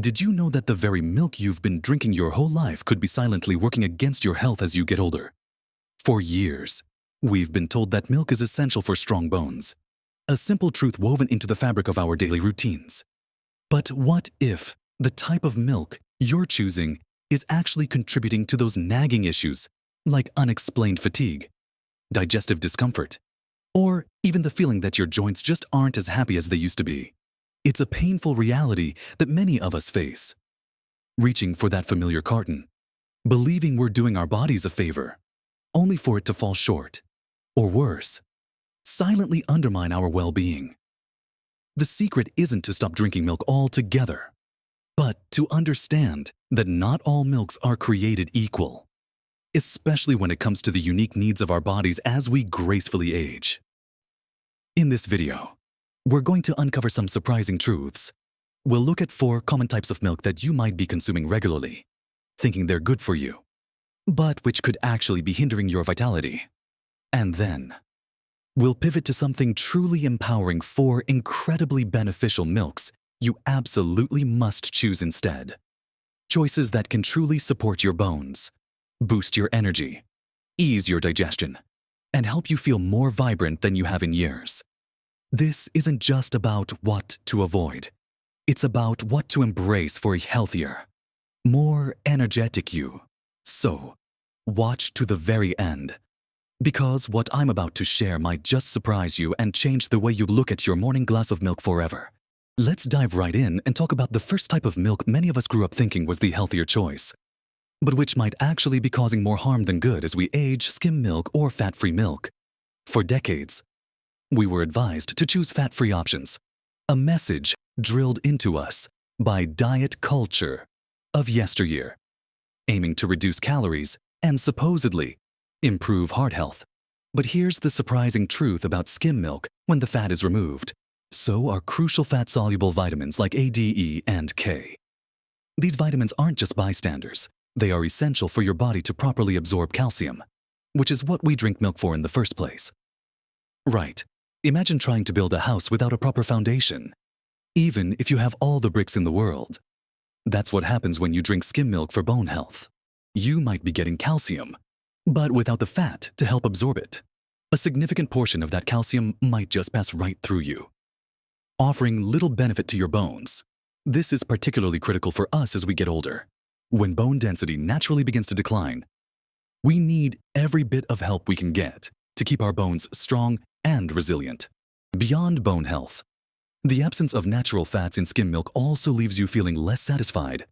Did you know that the very milk you've been drinking your whole life could be silently working against your health as you get older? For years, we've been told that milk is essential for strong bones, a simple truth woven into the fabric of our daily routines. But what if the type of milk you're choosing is actually contributing to those nagging issues like unexplained fatigue, digestive discomfort, or even the feeling that your joints just aren't as happy as they used to be? It's a painful reality that many of us face. Reaching for that familiar carton, believing we're doing our bodies a favor, only for it to fall short, or worse, silently undermine our well-being. The secret isn't to stop drinking milk altogether, but to understand that not all milks are created equal, especially when it comes to the unique needs of our bodies as we gracefully age. In this video, we're going to uncover some surprising truths. We'll look at 4 common types of milk that you might be consuming regularly, thinking they're good for you, but which could actually be hindering your vitality. And then, we'll pivot to something truly empowering: 4 incredibly beneficial milks you absolutely must choose instead. Choices that can truly support your bones, boost your energy, ease your digestion, and help you feel more vibrant than you have in years. This isn't just about what to avoid. It's about what to embrace for a healthier, more energetic you. So, watch to the very end, because what I'm about to share might just surprise you and change the way you look at your morning glass of milk forever. Let's dive right in and talk about the first type of milk many of us grew up thinking was the healthier choice, but which might actually be causing more harm than good as we age: skim milk or fat-free milk. For decades, we were advised to choose fat-free options, a message drilled into us by diet culture of yesteryear, aiming to reduce calories and supposedly improve heart health. But here's the surprising truth about skim milk: when the fat is removed, so are crucial fat-soluble vitamins like A, D, E, and K. These vitamins aren't just bystanders. They are essential for your body to properly absorb calcium, which is what we drink milk for in the first place. Right. Imagine trying to build a house without a proper foundation, even if you have all the bricks in the world. That's what happens when you drink skim milk for bone health. You might be getting calcium, but without the fat to help absorb it. A significant portion of that calcium might just pass right through you, offering little benefit to your bones. This is particularly critical for us as we get older. When bone density naturally begins to decline, we need every bit of help we can get to keep our bones strong and resilient. Beyond bone health, the absence of natural fats in skim milk also leaves you feeling less satisfied.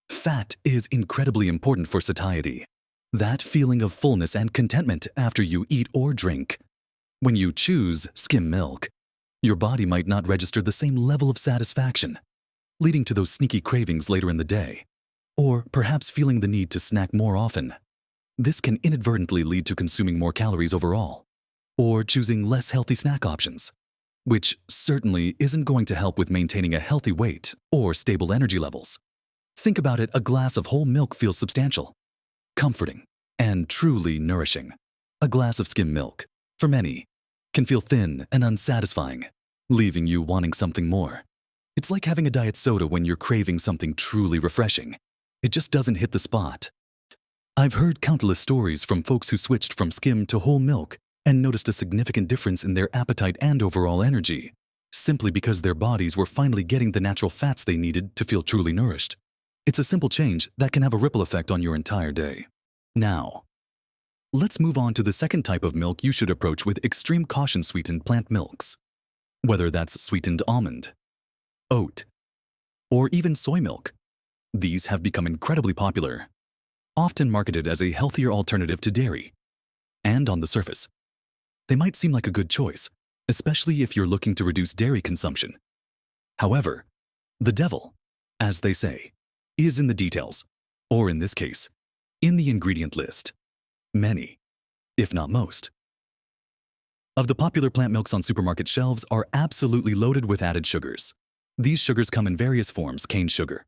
Fat is incredibly important for satiety, that feeling of fullness and contentment after you eat or drink. When you choose skim milk, your body might not register the same level of satisfaction, leading to those sneaky cravings later in the day, or perhaps feeling the need to snack more often. This can inadvertently lead to consuming more calories overall, or choosing less healthy snack options, which certainly isn't going to help with maintaining a healthy weight or stable energy levels. Think about it: a glass of whole milk feels substantial, comforting, and truly nourishing. A glass of skim milk, for many, can feel thin and unsatisfying, leaving you wanting something more. It's like having a diet soda when you're craving something truly refreshing. It just doesn't hit the spot. I've heard countless stories from folks who switched from skim to whole milk and noticed a significant difference in their appetite and overall energy, simply because their bodies were finally getting the natural fats they needed to feel truly nourished. It's a simple change that can have a ripple effect on your entire day. Now, let's move on to the second type of milk you should approach with extreme caution: sweetened plant milks. Whether that's sweetened almond, oat, or even soy milk, these have become incredibly popular, often marketed as a healthier alternative to dairy. And on the surface, they might seem like a good choice, especially if you're looking to reduce dairy consumption. However, the devil, as they say, is in the details, or in this case, in the ingredient list. Many, if not most, of the popular plant milks on supermarket shelves are absolutely loaded with added sugars. These sugars come in various forms: cane sugar,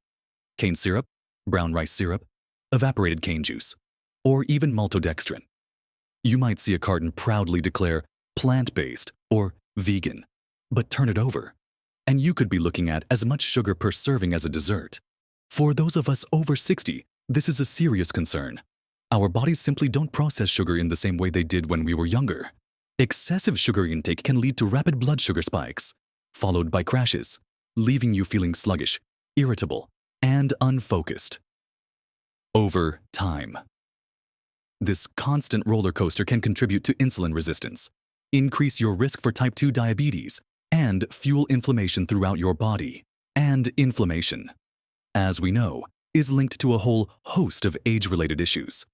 cane syrup, brown rice syrup, evaporated cane juice, or even maltodextrin. You might see a carton proudly declare plant-based or vegan, but turn it over, and you could be looking at as much sugar per serving as a dessert. For those of us over 60, this is a serious concern. Our bodies simply don't process sugar in the same way they did when we were younger. Excessive sugar intake can lead to rapid blood sugar spikes, followed by crashes, leaving you feeling sluggish, irritable, and unfocused. Over time. This constant roller coaster can contribute to insulin resistance, increase your risk for type 2 diabetes, and fuel inflammation throughout your body. And inflammation, as we know, is linked to a whole host of age-related issues.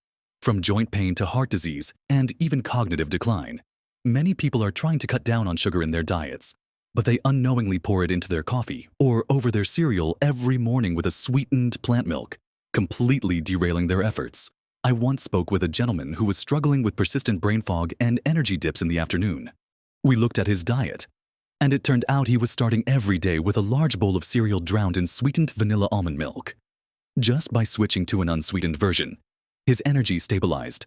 From joint pain to heart disease and even cognitive decline, many people are trying to cut down on sugar in their diets, but they unknowingly pour it into their coffee or over their cereal every morning with a sweetened plant milk, completely derailing their efforts. I once spoke with a gentleman who was struggling with persistent brain fog and energy dips in the afternoon. We looked at his diet, and it turned out he was starting every day with a large bowl of cereal drowned in sweetened vanilla almond milk. Just by switching to an unsweetened version, his energy stabilized,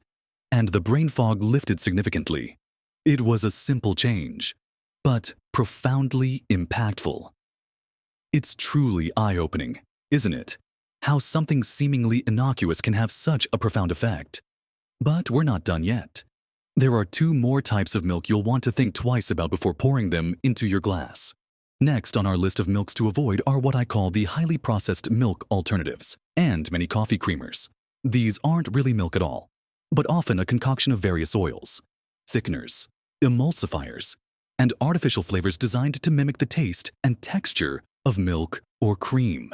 and the brain fog lifted significantly. It was a simple change, but profoundly impactful. It's truly eye-opening, isn't it? How something seemingly innocuous can have such a profound effect. But we're not done yet. There are 2 more types of milk you'll want to think twice about before pouring them into your glass. Next on our list of milks to avoid are what I call the highly processed milk alternatives and many coffee creamers. These aren't really milk at all, but often a concoction of various oils, thickeners, emulsifiers, and artificial flavors designed to mimic the taste and texture of milk or cream.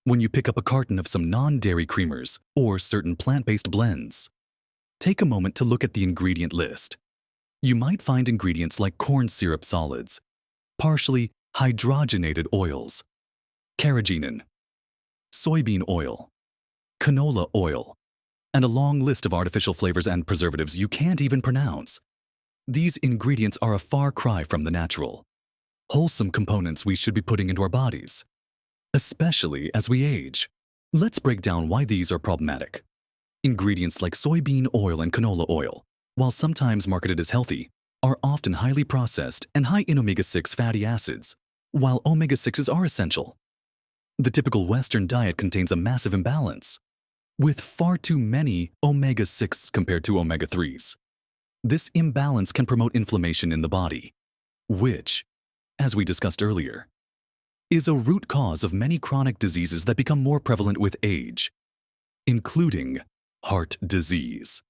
When you pick up a carton of some non-dairy creamers or certain plant-based blends, take a moment to look at the ingredient list. You might find ingredients like corn syrup solids, partially hydrogenated oils, carrageenan, soybean oil, canola oil, and a long list of artificial flavors and preservatives you can't even pronounce. These ingredients are a far cry from the natural, wholesome components we should be putting into our bodies, especially as we age. Let's break down why these are problematic. Ingredients like soybean oil and canola oil, while sometimes marketed as healthy, are often highly processed and high in omega-6 fatty acids, while omega-6s are essential. The typical Western diet contains a massive imbalance, with far too many omega-6s compared to omega-3s. This imbalance can promote inflammation in the body, which, as we discussed earlier, is a root cause of many chronic diseases that become more prevalent with age, including heart disease,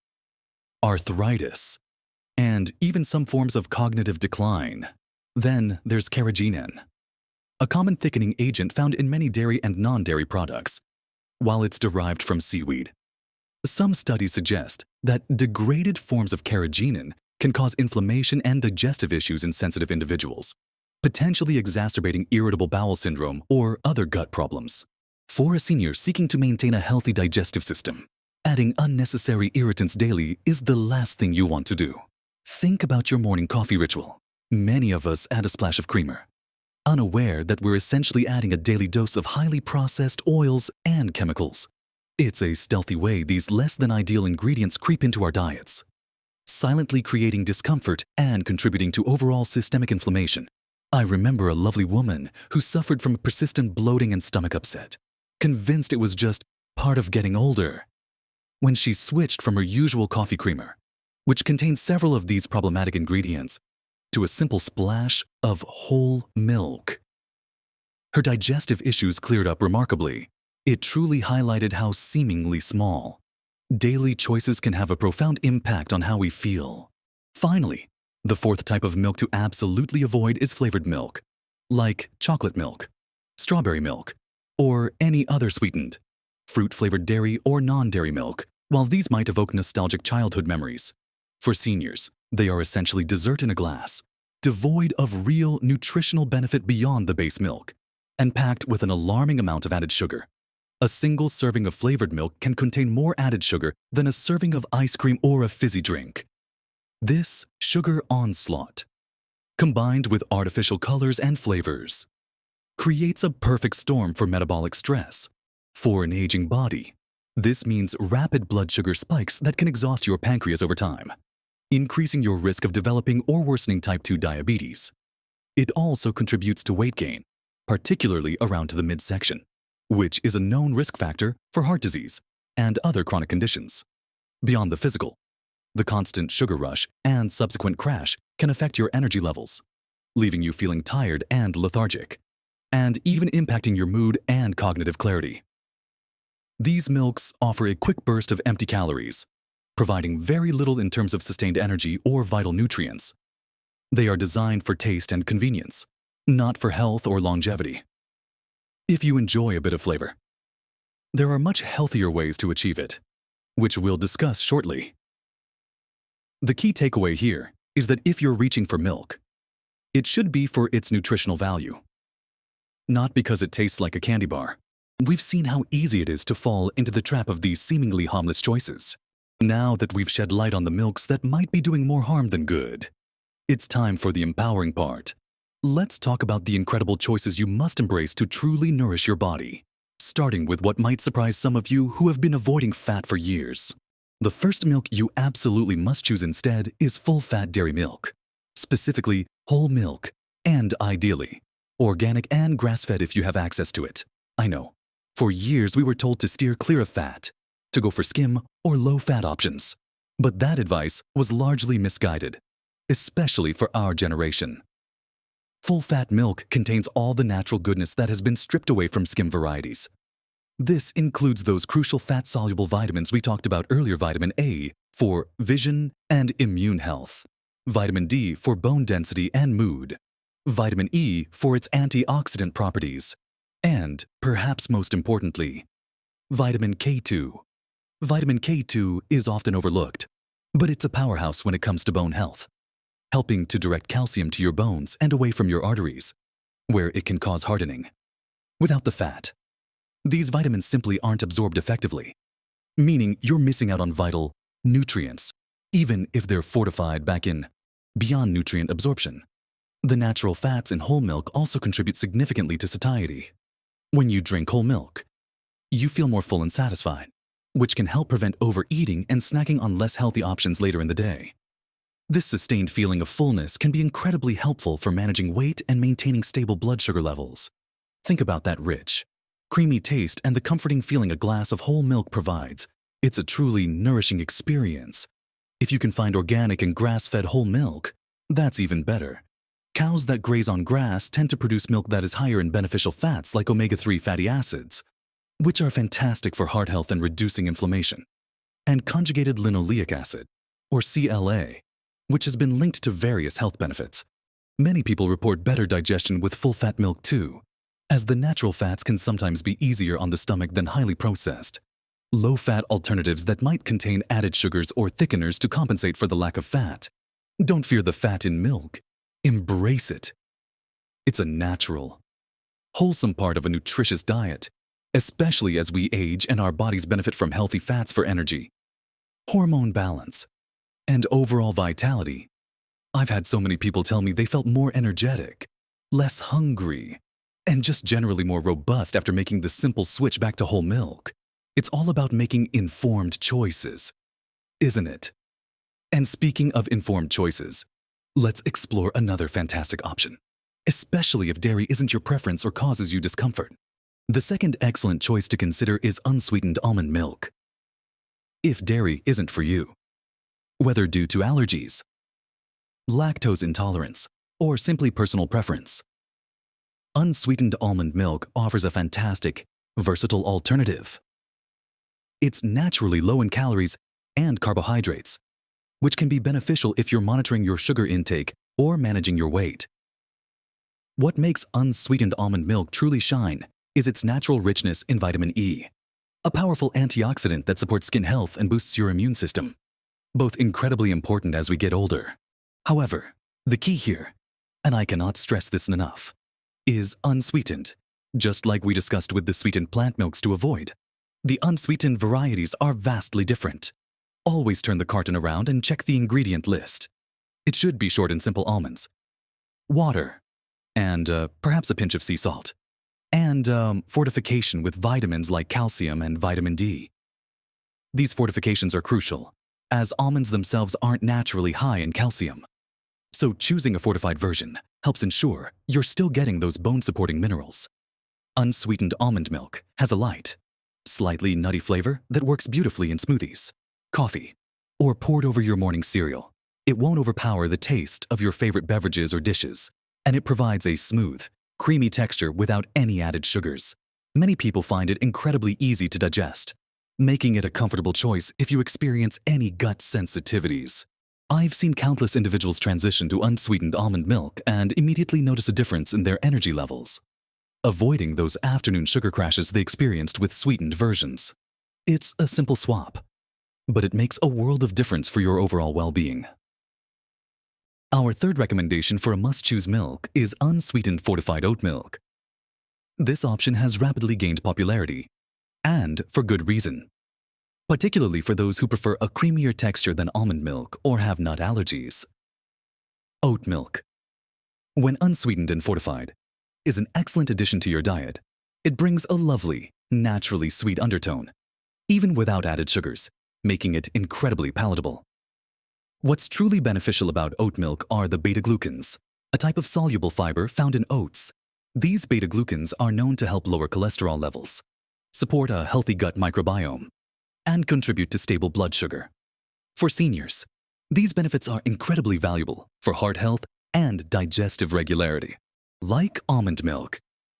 arthritis, and even some forms of cognitive decline. Then there's carrageenan, a common thickening agent found in many dairy and non-dairy products. While it's derived from seaweed, some studies suggest that degraded forms of carrageenan can cause inflammation and digestive issues in sensitive individuals, potentially exacerbating irritable bowel syndrome or other gut problems. For a senior seeking to maintain a healthy digestive system, adding unnecessary irritants daily is the last thing you want to do. Think about your morning coffee ritual. Many of us add a splash of creamer, unaware that we're essentially adding a daily dose of highly processed oils and chemicals. It's a stealthy way these less than ideal ingredients creep into our diets, silently creating discomfort and contributing to overall systemic inflammation. I remember a lovely woman who suffered from persistent bloating and stomach upset, convinced it was just part of getting older. When she switched from her usual coffee creamer, which contains several of these problematic ingredients, to a simple splash of whole milk, her digestive issues cleared up remarkably. It truly highlighted how seemingly small daily choices can have a profound impact on how we feel. Finally, the 4th type of milk to absolutely avoid is flavored milk, like chocolate milk, strawberry milk, or any other sweetened, fruit-flavored dairy or non-dairy milk. While these might evoke nostalgic childhood memories, for seniors, they are essentially dessert in a glass, devoid of real nutritional benefit beyond the base milk, and packed with an alarming amount of added sugar. A single serving of flavored milk can contain more added sugar than a serving of ice cream or a fizzy drink. This sugar onslaught, combined with artificial colors and flavors, creates a perfect storm for metabolic stress. For an aging body, this means rapid blood sugar spikes that can exhaust your pancreas over time, increasing your risk of developing or worsening type 2 diabetes. It also contributes to weight gain, particularly around the midsection. which is a known risk factor for heart disease and other chronic conditions. Beyond the physical, the constant sugar rush and subsequent crash can affect your energy levels, leaving you feeling tired and lethargic, and even impacting your mood and cognitive clarity. These milks offer a quick burst of empty calories, providing very little in terms of sustained energy or vital nutrients. They are designed for taste and convenience, not for health or longevity. If you enjoy a bit of flavor, there are much healthier ways to achieve it, which we'll discuss shortly. The key takeaway here is that if you're reaching for milk, it should be for its nutritional value, not because it tastes like a candy bar. We've seen how easy it is to fall into the trap of these seemingly harmless choices. Now that we've shed light on the milks that might be doing more harm than good, it's time for the empowering part. Let's talk about the incredible choices you must embrace to truly nourish your body, starting with what might surprise some of you who have been avoiding fat for years. The first milk you absolutely must choose instead is full-fat dairy milk, specifically whole milk, and ideally, organic and grass-fed if you have access to it. I know, for years we were told to steer clear of fat, to go for skim or low-fat options. But that advice was largely misguided, especially for our generation. Full-fat milk contains all the natural goodness that has been stripped away from skim varieties. This includes those crucial fat-soluble vitamins we talked about earlier: vitamin A for vision and immune health, vitamin D for bone density and mood, vitamin E for its antioxidant properties, and, perhaps most importantly, vitamin K2. Vitamin K2 is often overlooked, but it's a powerhouse when it comes to bone health, helping to direct calcium to your bones and away from your arteries, where it can cause hardening. Without the fat, these vitamins simply aren't absorbed effectively, meaning you're missing out on vital nutrients, even if they're fortified back in beyond nutrient absorption. The natural fats in whole milk also contribute significantly to satiety. When you drink whole milk, you feel more full and satisfied, which can help prevent overeating and snacking on less healthy options later in the day. This sustained feeling of fullness can be incredibly helpful for managing weight and maintaining stable blood sugar levels. Think about that rich, creamy taste and the comforting feeling a glass of whole milk provides. It's a truly nourishing experience. If you can find organic and grass-fed whole milk, that's even better. Cows that graze on grass tend to produce milk that is higher in beneficial fats like omega-3 fatty acids, which are fantastic for heart health and reducing inflammation, and conjugated linoleic acid, or CLA, which has been linked to various health benefits. Many people report better digestion with full-fat milk too, as the natural fats can sometimes be easier on the stomach than highly processed, low-fat alternatives that might contain added sugars or thickeners to compensate for the lack of fat. Don't fear the fat in milk. Embrace it. It's a natural, wholesome part of a nutritious diet, especially as we age and our bodies benefit from healthy fats for energy, hormone balance, and overall vitality. I've had so many people tell me they felt more energetic, less hungry, and just generally more robust after making the simple switch back to whole milk. It's all about making informed choices, isn't it? And speaking of informed choices, let's explore another fantastic option, especially if dairy isn't your preference or causes you discomfort. The second excellent choice to consider is unsweetened almond milk. If dairy isn't for you, whether due to allergies, lactose intolerance, or simply personal preference, unsweetened almond milk offers a fantastic, versatile alternative. It's naturally low in calories and carbohydrates, which can be beneficial if you're monitoring your sugar intake or managing your weight. What makes unsweetened almond milk truly shine is its natural richness in vitamin E, a powerful antioxidant that supports skin health and boosts your immune system, both incredibly important as we get older. However, the key here, and I cannot stress this enough, is unsweetened, just like we discussed with the sweetened plant milks to avoid. The unsweetened varieties are vastly different. Always turn the carton around and check the ingredient list. It should be short and simple: almonds, water, and perhaps a pinch of sea salt, and fortification with vitamins like calcium and vitamin D. These fortifications are crucial, as almonds themselves aren't naturally high in calcium. So choosing a fortified version helps ensure you're still getting those bone-supporting minerals. Unsweetened almond milk has a light, slightly nutty flavor that works beautifully in smoothies, coffee, or poured over your morning cereal. It won't overpower the taste of your favorite beverages or dishes, and it provides a smooth, creamy texture without any added sugars. Many people find it incredibly easy to digest, making it a comfortable choice if you experience any gut sensitivities. I've seen countless individuals transition to unsweetened almond milk and immediately notice a difference in their energy levels, avoiding those afternoon sugar crashes they experienced with sweetened versions. It's a simple swap, but it makes a world of difference for your overall well-being. Our third recommendation for a must-choose milk is unsweetened fortified oat milk. This option has rapidly gained popularity, and for good reason, particularly for those who prefer a creamier texture than almond milk or have nut allergies. Oat milk, when unsweetened and fortified, is an excellent addition to your diet. It brings a lovely, naturally sweet undertone, even without added sugars, making it incredibly palatable. What's truly beneficial about oat milk are the beta-glucans, a type of soluble fiber found in oats. These beta-glucans are known to help lower cholesterol levels, support a healthy gut microbiome, and contribute to stable blood sugar. For seniors, these benefits are incredibly valuable for heart health and digestive regularity. Like almond milk,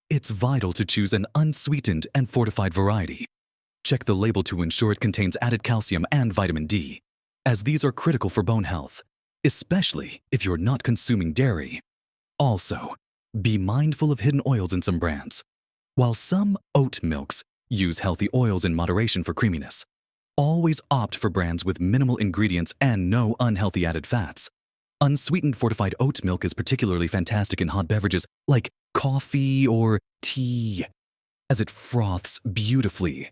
it's vital to choose an unsweetened and fortified variety. Check the label to ensure it contains added calcium and vitamin D, as these are critical for bone health, especially if you're not consuming dairy. Also, be mindful of hidden oils in some brands. While some oat milks use healthy oils in moderation for creaminess, always opt for brands with minimal ingredients and no unhealthy added fats. Unsweetened fortified oat milk is particularly fantastic in hot beverages like coffee or tea, as it froths beautifully,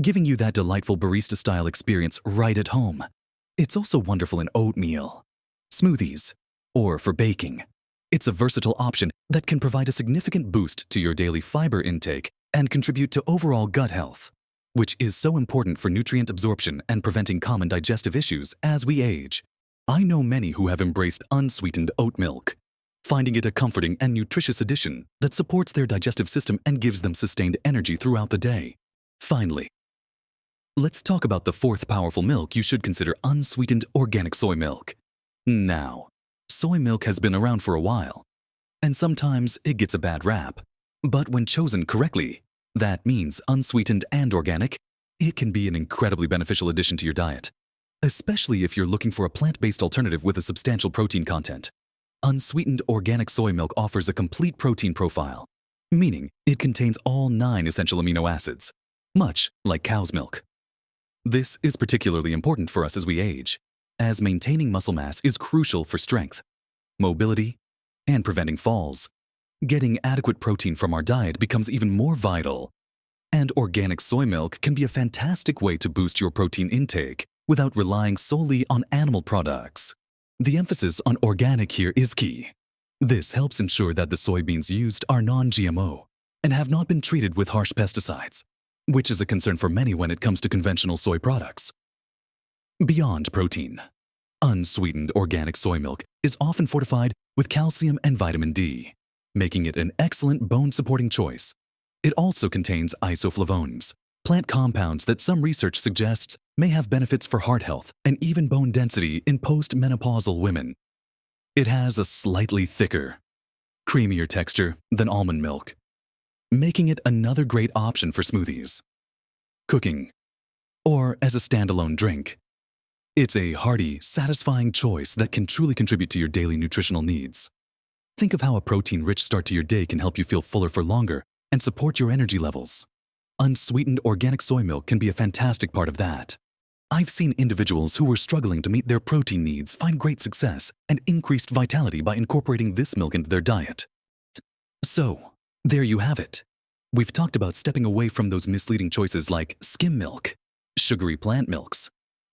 giving you that delightful barista-style experience right at home. It's also wonderful in oatmeal, smoothies, or for baking. It's a versatile option that can provide a significant boost to your daily fiber intake and contribute to overall gut health, which is so important for nutrient absorption and preventing common digestive issues as we age. I know many who have embraced unsweetened oat milk, finding it a comforting and nutritious addition that supports their digestive system and gives them sustained energy throughout the day. Finally, let's talk about the fourth powerful milk you should consider: unsweetened organic soy milk. Now, soy milk has been around for a while, and sometimes it gets a bad rap. But when chosen correctly, that means unsweetened and organic, it can be an incredibly beneficial addition to your diet, especially if you're looking for a plant-based alternative with a substantial protein content. Unsweetened organic soy milk offers a complete protein profile, meaning it contains all 9 essential amino acids, much like cow's milk. This is particularly important for us as we age, as maintaining muscle mass is crucial for strength, mobility, and preventing falls. Getting adequate protein from our diet becomes even more vital, and organic soy milk can be a fantastic way to boost your protein intake without relying solely on animal products. The emphasis on organic here is key. This helps ensure that the soybeans used are non-GMO and have not been treated with harsh pesticides, which is a concern for many when it comes to conventional soy products. Beyond protein, unsweetened organic soy milk is often fortified with calcium and vitamin D, making it an excellent bone-supporting choice. It also contains isoflavones, plant compounds that some research suggests may have benefits for heart health and even bone density in post-menopausal women. It has a slightly thicker, creamier texture than almond milk, making it another great option for smoothies, cooking, or as a standalone drink. It's a hearty, satisfying choice that can truly contribute to your daily nutritional needs. Think of how a protein-rich start to your day can help you feel fuller for longer and support your energy levels. Unsweetened organic soy milk can be a fantastic part of that. I've seen individuals who were struggling to meet their protein needs find great success and increased vitality by incorporating this milk into their diet. So, there you have it. We've talked about stepping away from those misleading choices like skim milk, sugary plant milks,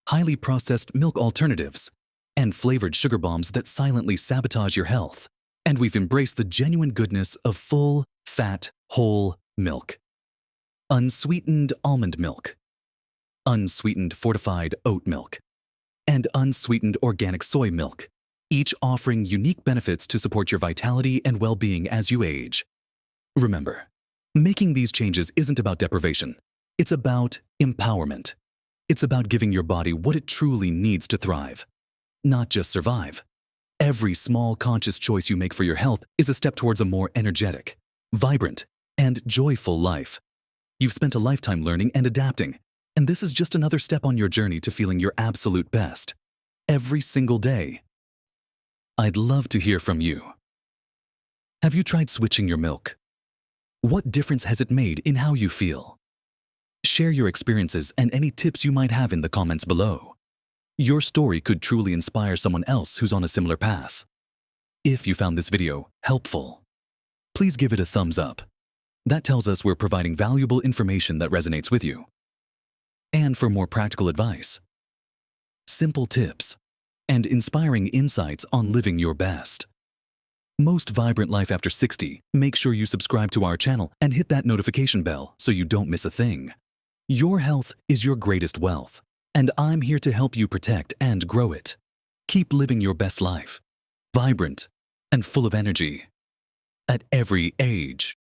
highly processed milk alternatives, and flavored sugar bombs that silently sabotage your health. And we've embraced the genuine goodness of full, fat, whole milk. Unsweetened almond milk, unsweetened fortified oat milk, and unsweetened organic soy milk, each offering unique benefits to support your vitality and well-being as you age. Remember, Making these changes isn't about deprivation. It's about empowerment. It's about giving your body what it truly needs to thrive, not just survive. Every small conscious choice you make for your health is a step towards a more energetic, vibrant, and joyful life. You've spent a lifetime learning and adapting, and this is just another step on your journey to feeling your absolute best, every single day. I'd love to hear from you. Have you tried switching your milk? What difference has it made in how you feel? Share your experiences and any tips you might have in the comments below. Your story could truly inspire someone else who's on a similar path. If you found this video helpful, please give it a thumbs up. That tells us we're providing valuable information that resonates with you. And for more practical advice, simple tips, and inspiring insights on living your best, Most Vibrant Life After 60, make sure you subscribe to our channel and hit that notification bell so you don't miss a thing. Your health is your greatest wealth, and I'm here to help you protect and grow it. Keep living your best life, vibrant and full of energy, at every age.